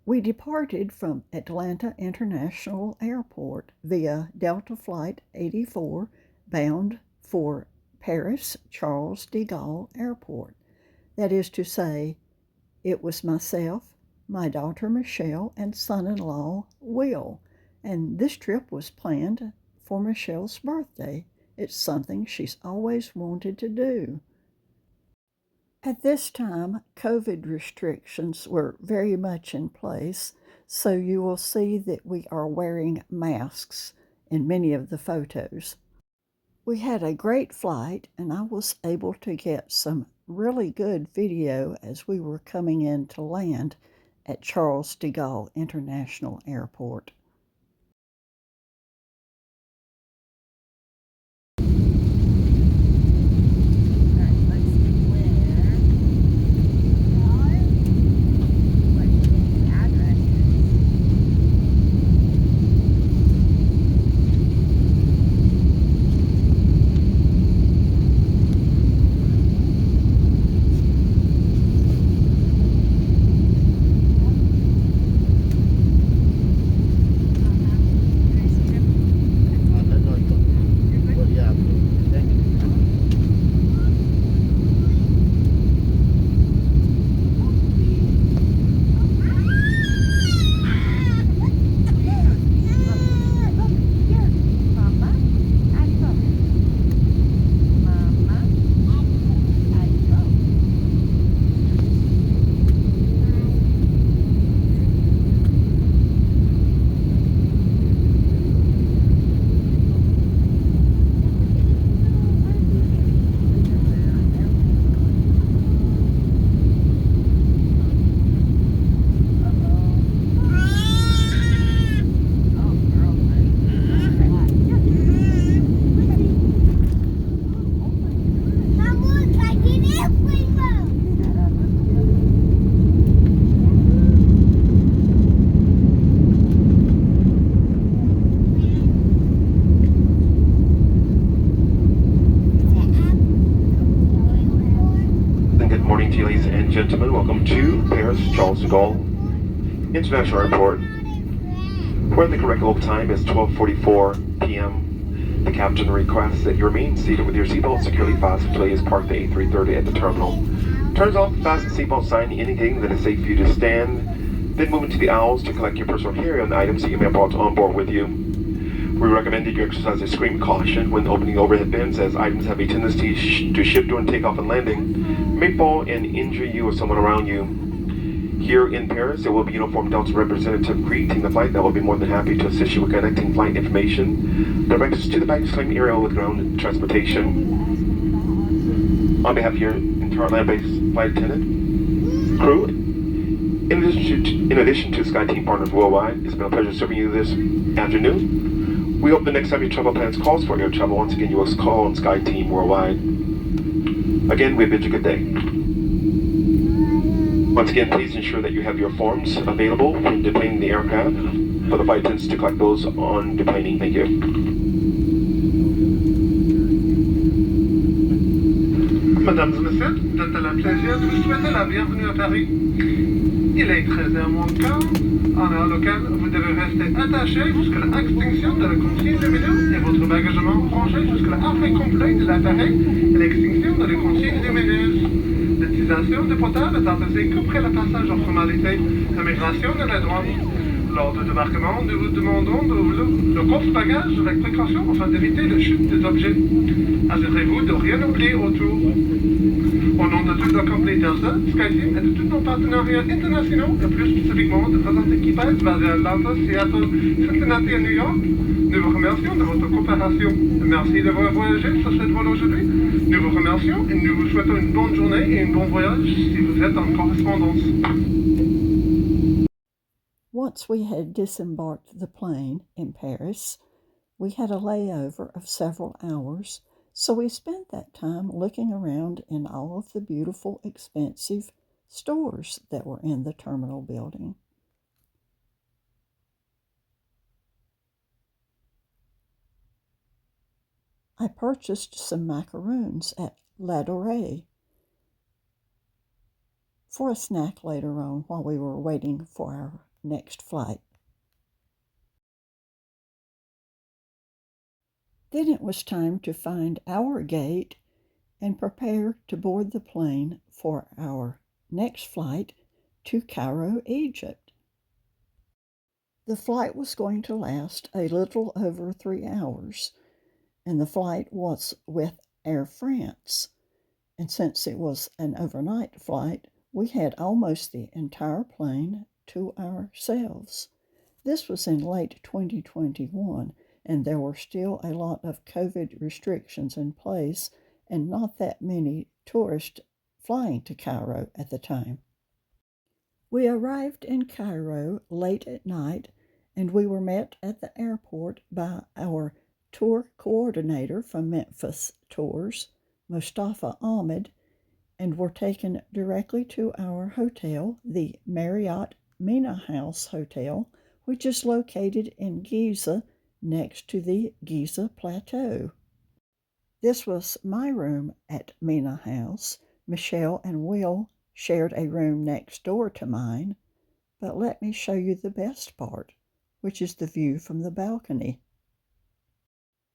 We departed from Atlanta International Airport via Delta Flight 84 bound for Paris Charles de Gaulle Airport. That is to say, it was myself, my daughter Michelle, and son-in-law Will, and this trip was planned for Michelle's birthday. It's something she's always wanted to do. At this time, COVID restrictions were very much in place, so you will see that we are wearing masks in many of the photos. We had a great flight, and I was able to get some really good video as we were coming in to land at Charles de Gaulle International Airport. Ladies and gentlemen, welcome to Paris Charles de Gaulle International Airport, where the correct local time is 12:44 p.m. The captain requests that you remain seated with your seatbelt securely fastened until he has parked the A330 at the terminal. Turns off the fasten seatbelt sign indicating that it's safe for you to stand, then move into the aisles to collect your personal carry-on items that you may have brought on board with you. We recommend that you exercise extreme caution when opening overhead bins, as items have a tendency to shift during takeoff and landing, may fall and injure you or someone around you. Here in Paris, there will be a uniformed Delta representative greeting the flight that will be more than happy to assist you with connecting flight information, direct us to the baggage claim area with ground transportation. On behalf of your entire land-based flight attendant, crew, in addition to Sky Team partners worldwide, it's been a pleasure serving you this afternoon. We hope the next time your travel plans calls for air travel, once again you will call on Sky Team worldwide. Again, we bid you good day. Once again, please ensure that you have your forms available when deplaning the aircraft for the flight attendants to collect those on deplaning. Thank you. Mesdames et messieurs, c'est un plaisir de vous souhaiter la bienvenue à Paris. Il est 13h moins le quart. En heure locale, vous devez rester attaché jusqu'à l'extinction de la consigne lumineuse et votre bagagement rangé jusqu'à l'arrêt complet de l'appareil et l'extinction de la consigne lumineuse. L'utilisation du portable est autorisée qu'après le passage en formalité d'immigration de la douane. Lors du débarquement, nous vous demandons d'ouvrir le coffre-bagages avec précaution afin d'éviter la chute des objets. Assurez-vous de rien oublier autour. Au nom de tous nos compagnies Delta, SkyTeam et de tous nos partenariats internationaux, et plus spécifiquement de présents équipages basés à Atlanta, Seattle, Cincinnati et New York, nous vous remercions de votre coopération. Merci d'avoir voyagé sur cette voile aujourd'hui. Nous vous remercions et nous vous souhaitons une bonne journée et un bon voyage si vous êtes en correspondance. Once we had disembarked the plane in Paris, we had a layover of several hours, so we spent that time looking around in all of the beautiful, expensive stores that were in the terminal building. I purchased some macaroons at La Dorée for a snack later on while we were waiting for our next flight. Then it was time to find our gate and prepare to board the plane for our next flight to Cairo, Egypt. The flight was going to last a little over 3 hours, and the flight was with Air France. And since it was an overnight flight, we had almost the entire plane to ourselves. This was in late 2021, and there were still a lot of COVID restrictions in place and not that many tourists flying to Cairo at the time. We arrived in Cairo late at night, and we were met at the airport by our tour coordinator from Memphis Tours, Mostafa Ahmed, and were taken directly to our hotel, the Marriott Mina House Hotel, which is located in Giza next to the Giza Plateau. This was my room at Mina House. Michelle and Will shared a room next door to mine, but let me show you the best part, which is the view from the balcony.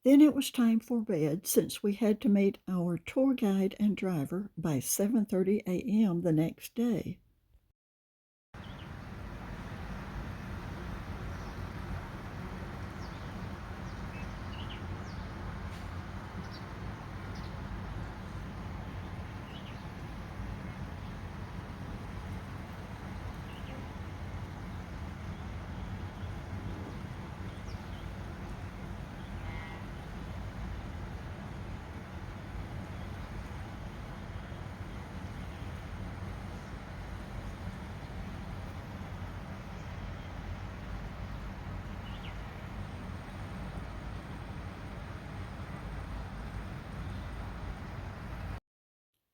Then it was time for bed since we had to meet our tour guide and driver by 7:30 a.m. the next day.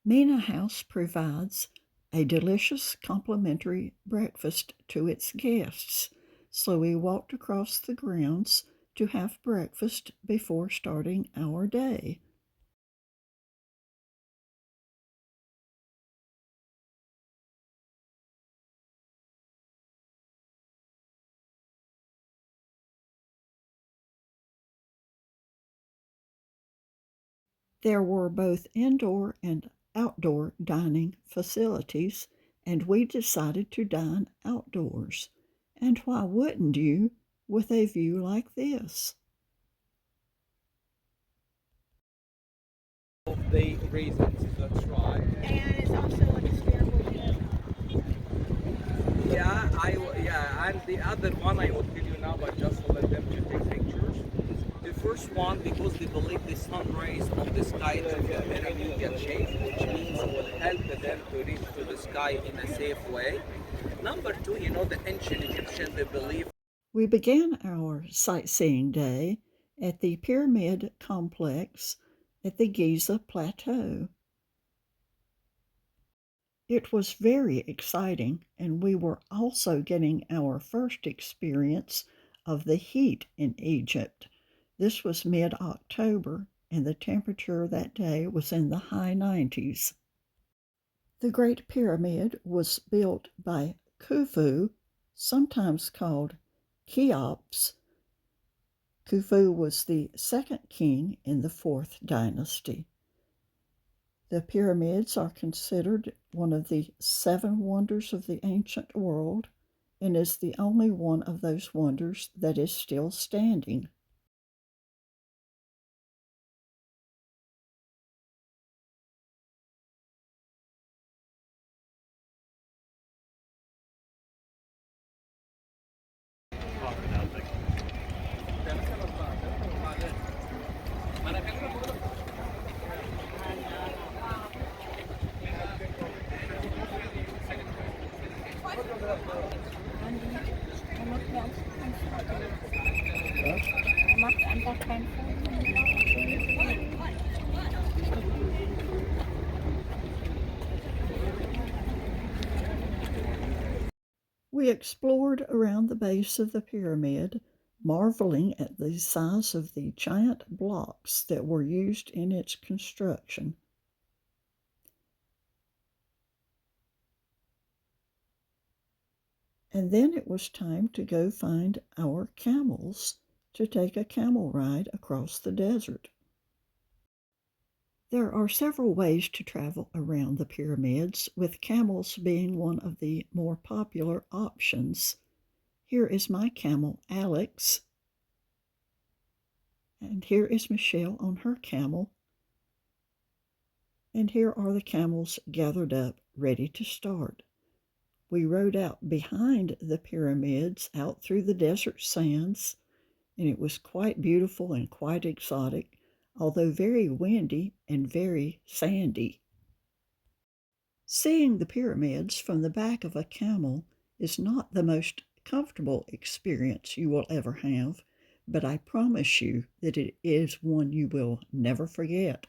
Mina House provides a delicious complimentary breakfast to its guests, so we walked across the grounds to have breakfast before starting our day. There were both indoor and outdoor dining facilities, and we decided to dine outdoors. And why wouldn't you with a view like this? The reasons, that's right. And it's also a historical museum. And the other one I will tell you now, but just to let them to take pictures. The first one, because they believe the sun rays on the sky is in a median shape, which means it will help them to reach to the sky in a safe way. Number two, the ancient Egyptian, they believe. We began our sightseeing day at the pyramid complex at the Giza Plateau. It was very exciting, and we were also getting our first experience of the heat in Egypt. This was mid-October, and the temperature that day was in the high 90s. The Great Pyramid was built by Khufu, sometimes called Cheops. Khufu was the second king in the 4th dynasty. The pyramids are considered one of the 7 wonders of the ancient world and is the only one of those wonders that is still standing. We explored around the base of the pyramid, marveling at the size of the giant blocks that were used in its construction. And then it was time to go find our camels to take a camel ride across the desert. There are several ways to travel around the pyramids, with camels being one of the more popular options. Here is my camel, Alex, and here is Michelle on her camel, and here are the camels gathered up, ready to start. We rode out behind the pyramids, out through the desert sands, and it was quite beautiful and quite exotic, although very windy and very sandy. Seeing the pyramids from the back of a camel is not the most comfortable experience you will ever have, but I promise you that it is one you will never forget.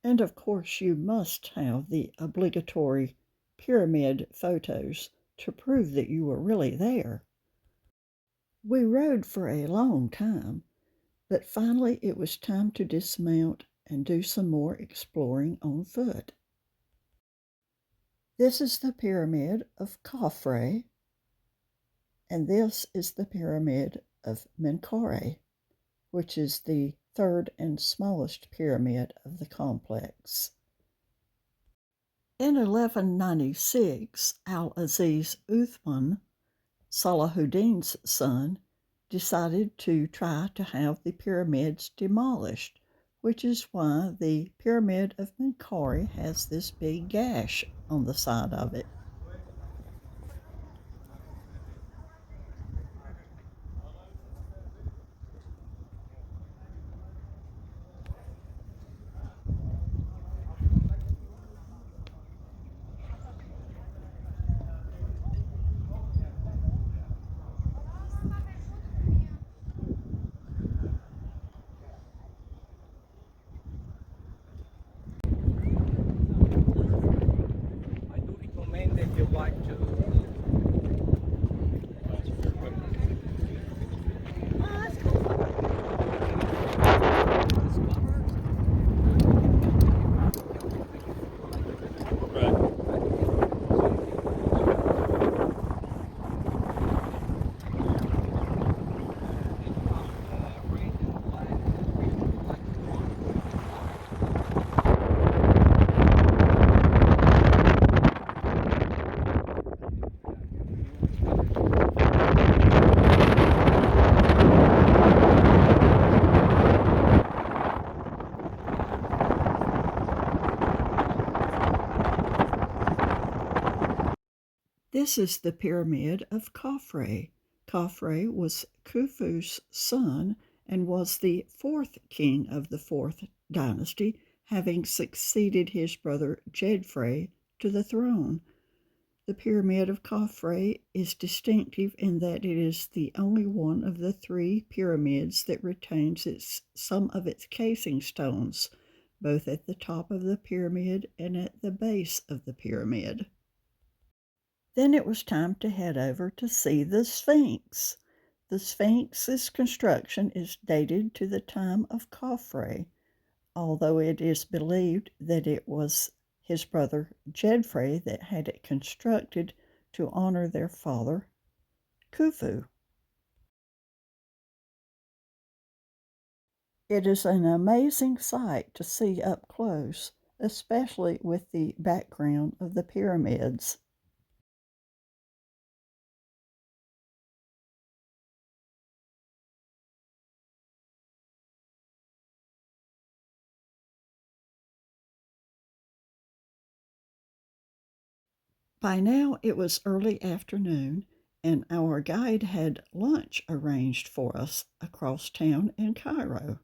And of course, you must have the obligatory pyramid photos to prove that you were really there. We rode for a long time, but finally it was time to dismount and do some more exploring on foot. This is the pyramid of Khafre, and this is the pyramid of Menkaure, which is the third and smallest pyramid of the complex. In 1196, Al-Aziz Uthman, Salahuddin's son, decided to try to have the pyramids demolished, which is why the pyramid of Menkaure has this big gash on the side of it. I do recommend if you like to. This is the pyramid of Khafre. Khafre was Khufu's son and was the fourth king of the fourth dynasty, having succeeded his brother Jedfre to the throne. The pyramid of Khafre is distinctive in that it is the only one of the three pyramids that retains some of its casing stones, both at the top of the pyramid and at the base of the pyramid. Then it was time to head over to see the Sphinx. The Sphinx's construction is dated to the time of Khafre, although it is believed that it was his brother Jedfre that had it constructed to honor their father, Khufu. It is an amazing sight to see up close, especially with the background of the pyramids. By now it was early afternoon, and our guide had lunch arranged for us across town in Cairo.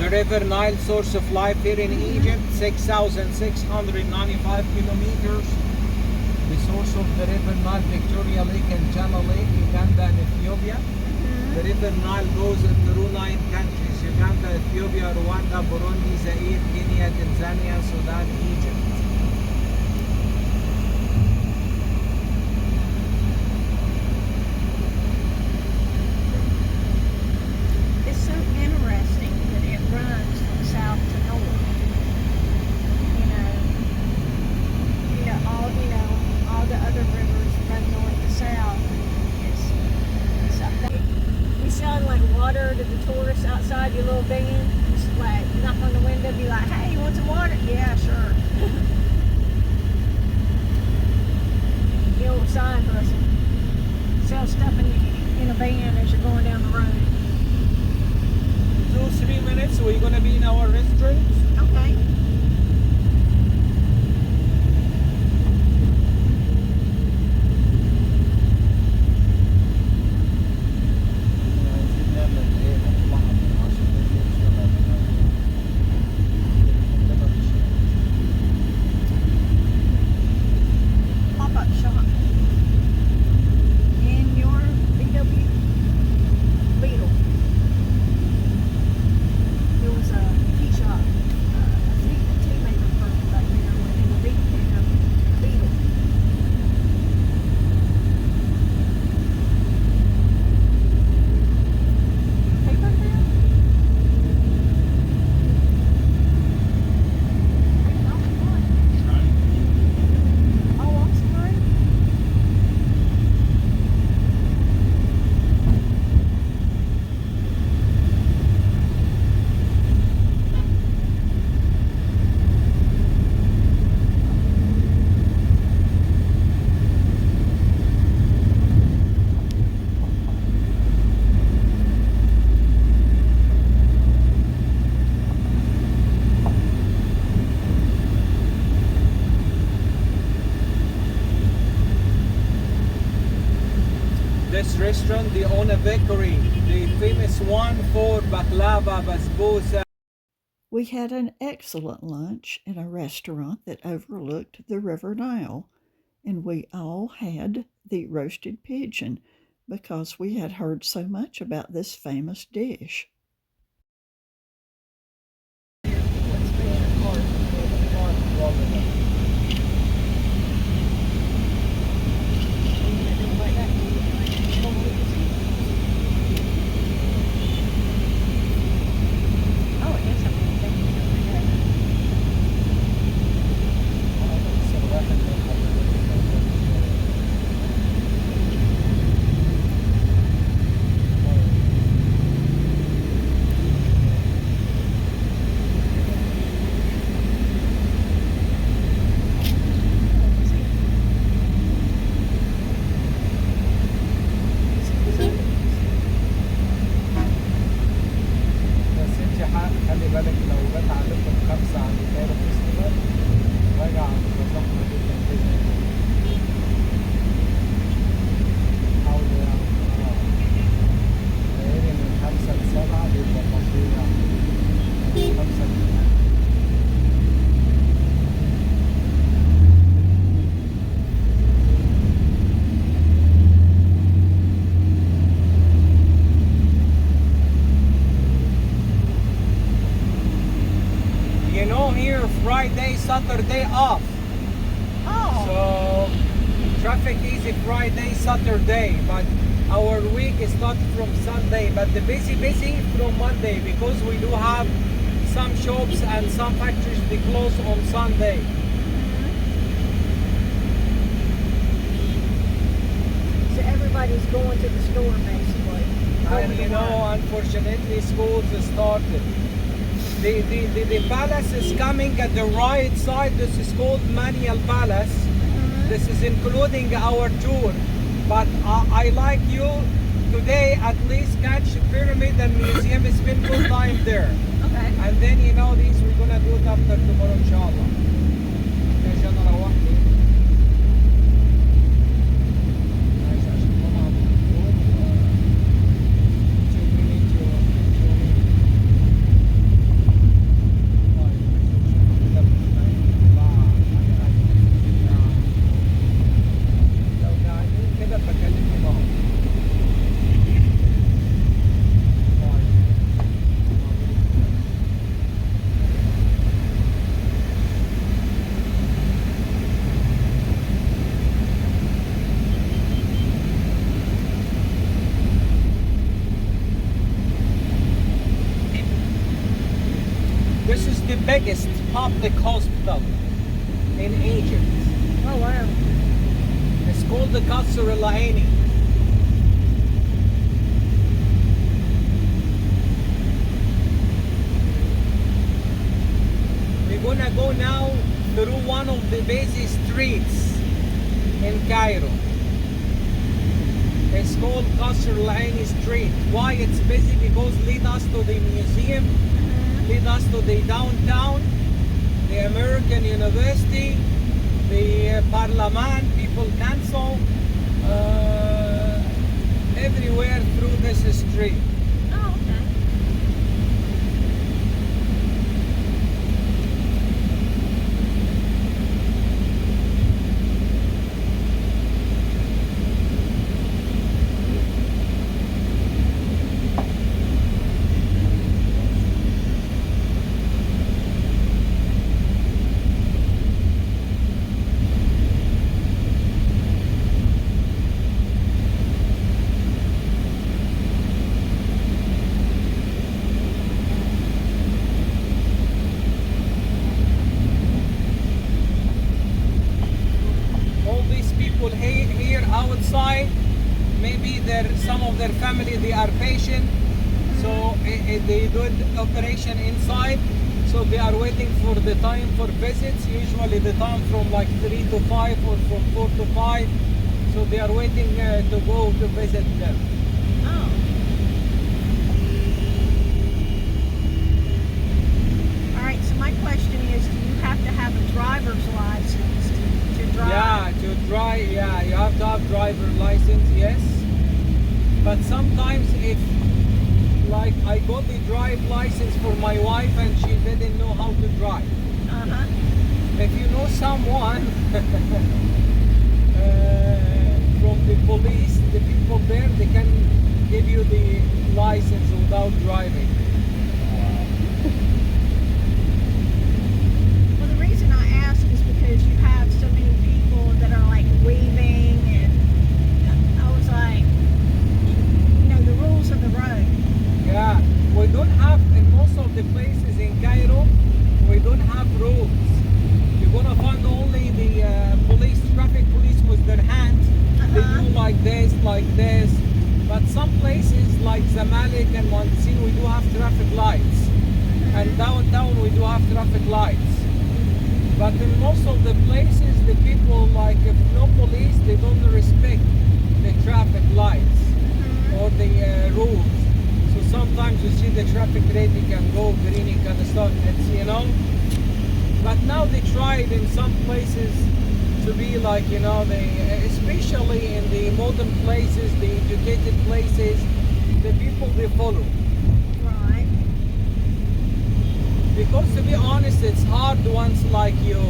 The River Nile source of life here in Egypt, 6,695 kilometers. The source of the River Nile, Victoria Lake and Jama Lake, Uganda and Ethiopia. The River Nile goes through 9 countries: Uganda, Ethiopia, Rwanda, Burundi, Zaire, Kenya, Tanzania, Sudan, Egypt. It's so interesting that it runs from south to north. All the other rivers run north to south. We shine like water to the tourists outside your little van. Just like knock on the window, be like, "Hey, you want some water?" "Yeah, sure." The old sign hustle. Sell stuff in a van as you're going down the road. 2-3 minutes, we're gonna be in our restaurant. Okay. Pop-up shop. In your VW Beetle. There was a tea shop, a tea maker firm back there in the Beetle. Paper mill? Oh, I'm sorry. This restaurant, they own a bakery, the famous one for baklava, basbousa. We had an excellent lunch in a restaurant that overlooked the River Nile, and we all had the roasted pigeon because we had heard so much about this famous dish. Oh, it is something to think about. بس انت خلي بالك لو جت عليكم 5 عند كايرو فيستيفال راجع هتبقى زحمة جدا جدا. حاولوا يعني من 5 ل7 بيبقى فظيع، من 5 ل8. You know, here Friday, Saturday off. Oh. So traffic is Friday, Saturday, but our week is not from Sunday, but the busy from Monday because we do have some shops and some factories they close on Sunday. So everybody's going to the store basically. And you know, unfortunately, schools started. The palace is coming at the right side. This is called Manial Palace. This is including our tour. But I like you today at least catch pyramid and museum, spend good time there. Okay. And then you know this we're gonna do it after tomorrow inshallah. عشان روحتي This is the biggest public hospital in Egypt. Oh wow. It's called the Qasr Al Aini. We're gonna go now through one of the busy streets in Cairo. It's called Qasr Al Aini Street. Why it's busy? Because lead us to the museum, lead us to the downtown, the American University, the Parliament, People Council, everywhere through this street. Oh, okay. Here outside, maybe some of their family, they are patient, so they do the operation inside, so they are waiting for the time for visits, usually the time from like 3 to 5 or from 4 to 5, so they are waiting to go to visit them. Oh. All right, so my question is, do you have to have a driver's license to drive? Yeah, to drive, yeah, you have to have driver license, yes. But sometimes if, like, I got the drive license for my wife and she didn't know how to drive. Uh-huh. If you know someone from the police, the people there, they can give you the license without driving. Well, the reason I ask is because you have so many people that are like weaving, and I was like, the rules of the road. Yeah, we don't have, in most of the places in Cairo, we don't have rules. You're gonna find only the traffic police with their hands. They do like this, but some places like Zamalek and Montsin, we do have traffic lights, and downtown we do have traffic lights. But in most of the places, the people, like, if no police, they don't respect the traffic lights or the rules. So sometimes you see the traffic red, you can go green, you can stop. It's, but now they tried in some places to be like, especially in the modern places, the educated places, the people they follow. Right. Because to be honest, it's hard once like you,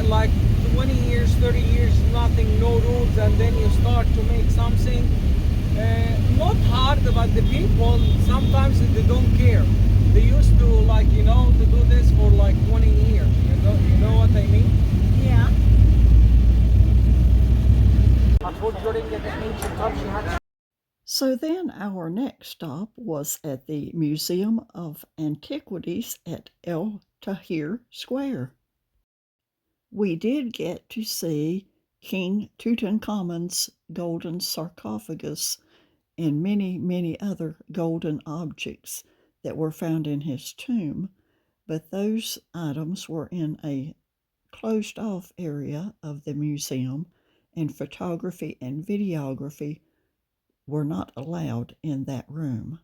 like 20 years, 30 years, nothing, no rules, and then you start to make something. Not hard, but the people, sometimes they don't care. They used to, like, to do this for like 20 years. You know what I mean? Yeah. During the ancient times, you had. So then our next stop was at the Museum of Antiquities at El Tahrir Square. We did get to see King Tutankhamun's golden sarcophagus and many, many other golden objects that were found in his tomb, but those items were in a closed-off area of the museum, and photography and videography were not allowed in that room.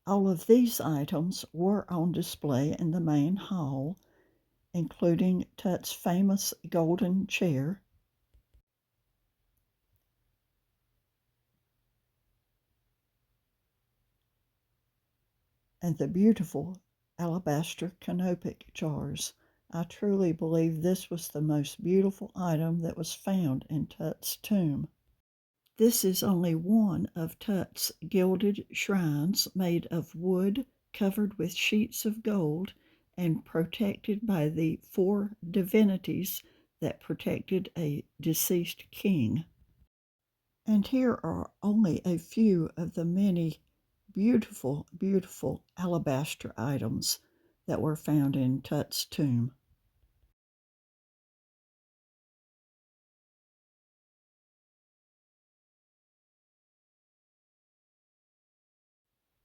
All of these items were on display in the main hall, including Tut's famous golden chair, and the beautiful alabaster canopic jars. I truly believe this was the most beautiful item that was found in Tut's tomb. This is only one of Tut's gilded shrines made of wood covered with sheets of gold and protected by the 4 divinities that protected a deceased king. And here are only a few of the many beautiful, beautiful alabaster items that were found in Tut's tomb.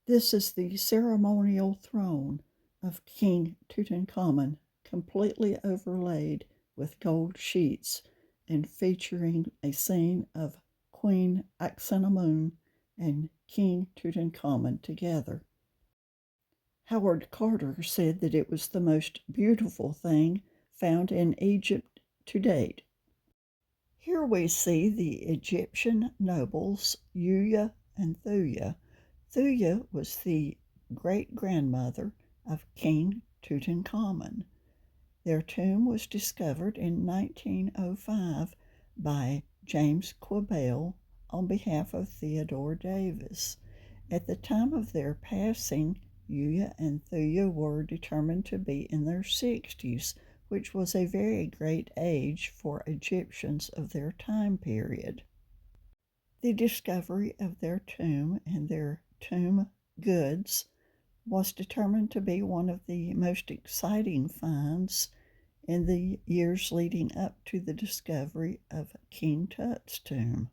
This is the ceremonial throne of King Tutankhamun, completely overlaid with gold sheets and featuring a scene of Queen Akhenamun and King Tutankhamun together. Howard Carter said that it was the most beautiful thing found in Egypt to date. Here we see the Egyptian nobles Yuya and Thuya. Thuya was the great-grandmother of King Tutankhamun. Their tomb was discovered in 1905 by James Quayle on behalf of Theodore Davis. At the time of their passing, Yuya and Thuya were determined to be in their 60s, which was a very great age for Egyptians of their time period. The discovery of their tomb and their tomb goods was determined to be one of the most exciting finds in the years leading up to the discovery of King Tut's tomb.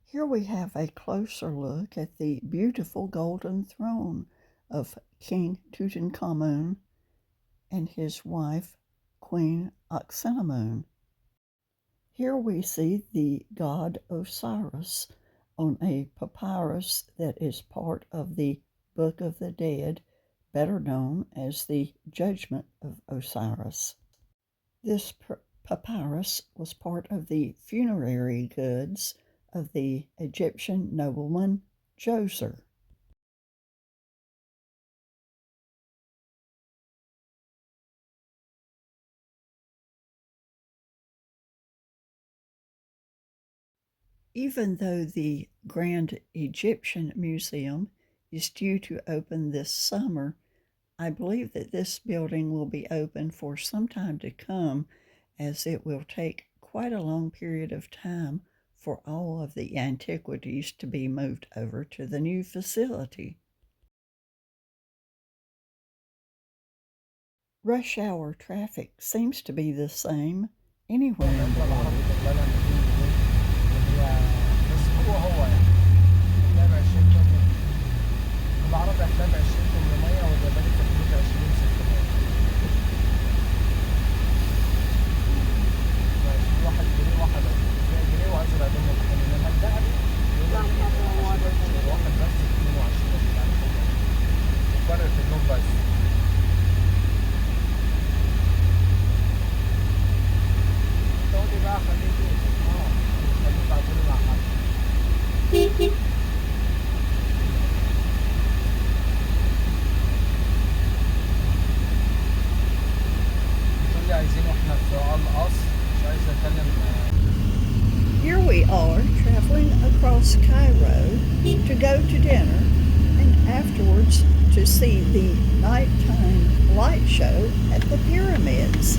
Here we have a closer look at the beautiful golden throne of King Tutankhamun and his wife, Queen Akhenamun. Here we see the god Osiris on a papyrus that is part of the Book of the Dead, better known as the Judgment of Osiris. This papyrus was part of the funerary goods of the Egyptian nobleman Djoser. Even though the Grand Egyptian Museum is due to open this summer, I believe that this building will be open for some time to come, as it will take quite a long period of time for all of the antiquities to be moved over to the new facility. Rush hour traffic seems to be the same anywhere in the world. العرب احتل 20800 والياباني في حدود 20600. ماشي 1 جنيه 1 جنيه وازرق دول متحملين، انما الذهبي واحد بس 22 يعني فرق في اللون بس. تقولي بقى خليك خليك على طول مع حد. Here we are traveling across Cairo to go to dinner and afterwards to see the nighttime light show at the pyramids.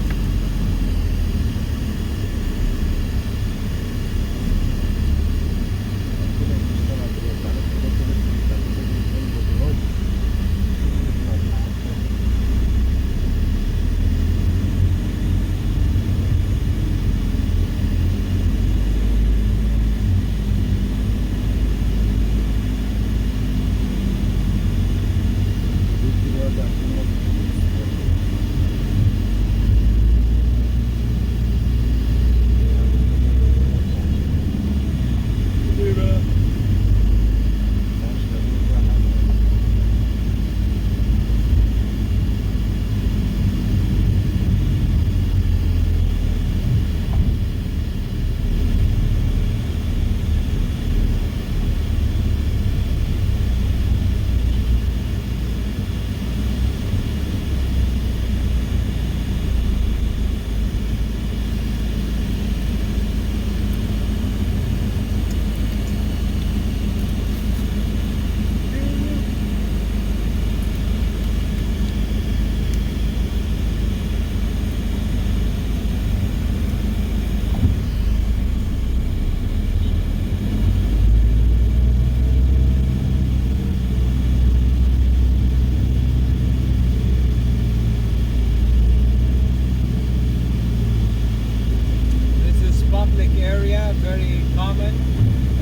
very common.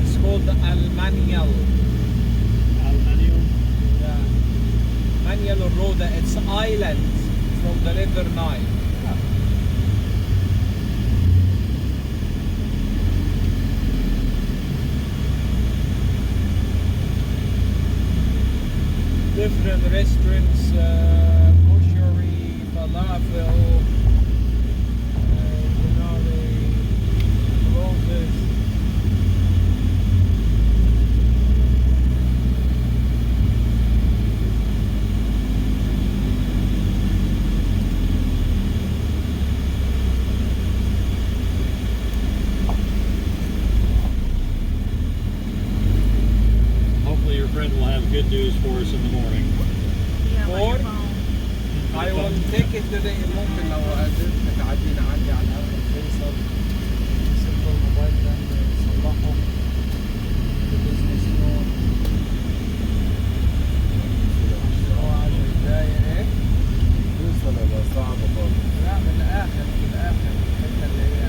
It's called Al-Manial. Aluminium. Yeah. Manial Roda. It's islands from the river Nile. Different restaurants, koshery, falafel, the roses. Hopefully your friend will have good news for us in the morning. Yeah, like your Or- phone. I will take it today. ممكن لو قدرت تعدينا عندي على الأول فيصل يصلحوا الموبايل ده يصلحه بزنس لون. هو 10 دقايق ايه؟ توصل ولا صعبة خالص؟ لا من الآخر الحتة اللي هي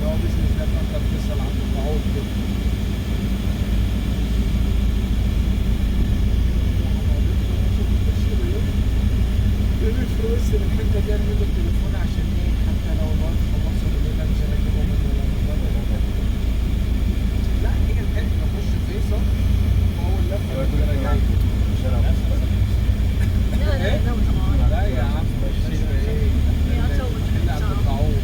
هو بزنس ده فأنت بتصل عند القعود كده. في وسط الحته دي ارمي له التليفون عشان ايه حتى لو الوقت خلص بالليل انزل اجيبه منه لا هي الحته نخش فيصل واول لفه كده جاي No, that was on. لا يا عم مش ايه Yeah, I told her اللي to عند stop. القعود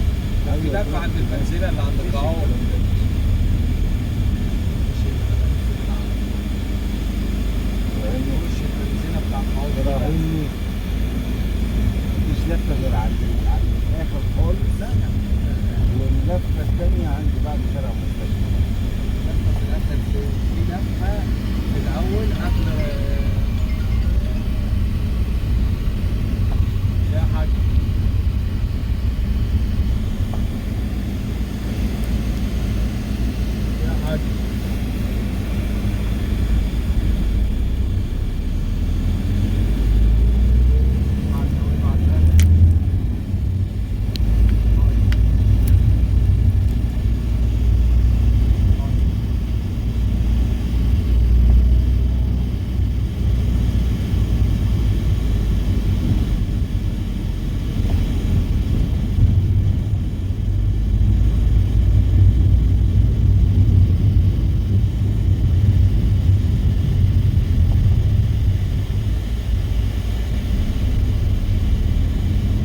في لفه عند البنزينه اللي عند القعود نخش البنزينه بتاع القعود راهيني مفيش لفة غير عند الآخر خالص، واللفة التانية عند بعد شارع مستشفى. لفه في الاخر في لفه في الاول قبل يا حاج يا حاج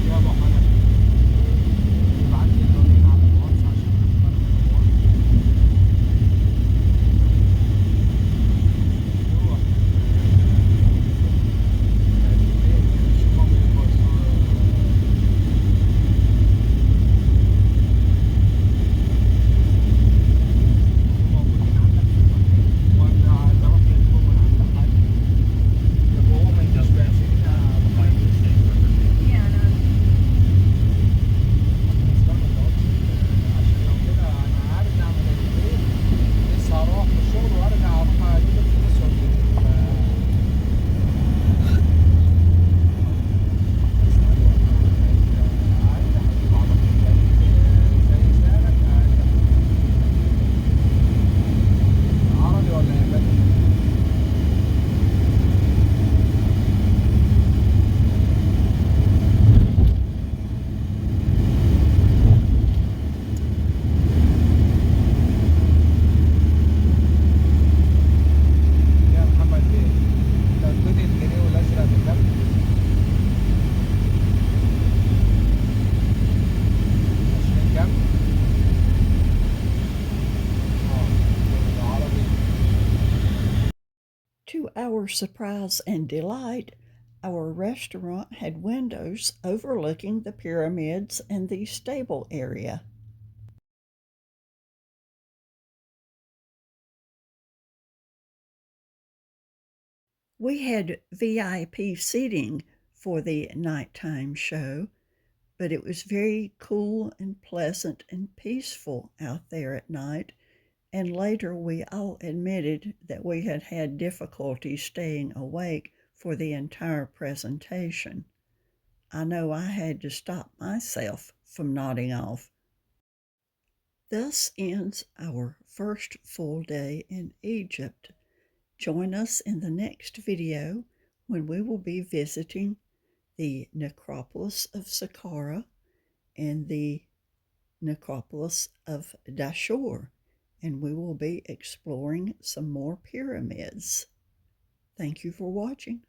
يا ابو حنان ابعت لي اللوكيشن على الواتس عشان نختار روح موجودين عندك في المكان ولا تروح تجيبهم من عند حد يبقى هو ما يجيش بقى Yeah, no. عشان لو كده انا هرجع من البيت لسه هروح من الشغل وارجع اروح اجيب الفلوس واجيب عربي ولا ياباني؟ يا محمد بيه انت ادوني الجنيه والازرق بكام؟ 20 كام؟ العربي To our surprise and delight, our restaurant had windows overlooking the pyramids and the stable area. We had VIP seating for the nighttime show, but it was very cool and pleasant and peaceful out there at night, and later we all admitted that we had had difficulty staying awake for the entire presentation. I know I had to stop myself from nodding off. Thus ends our first full day in Egypt. Join us in the next video when we will be visiting the necropolis of Saqqara and the necropolis of Dashur, and we will be exploring some more pyramids. Thank you for watching.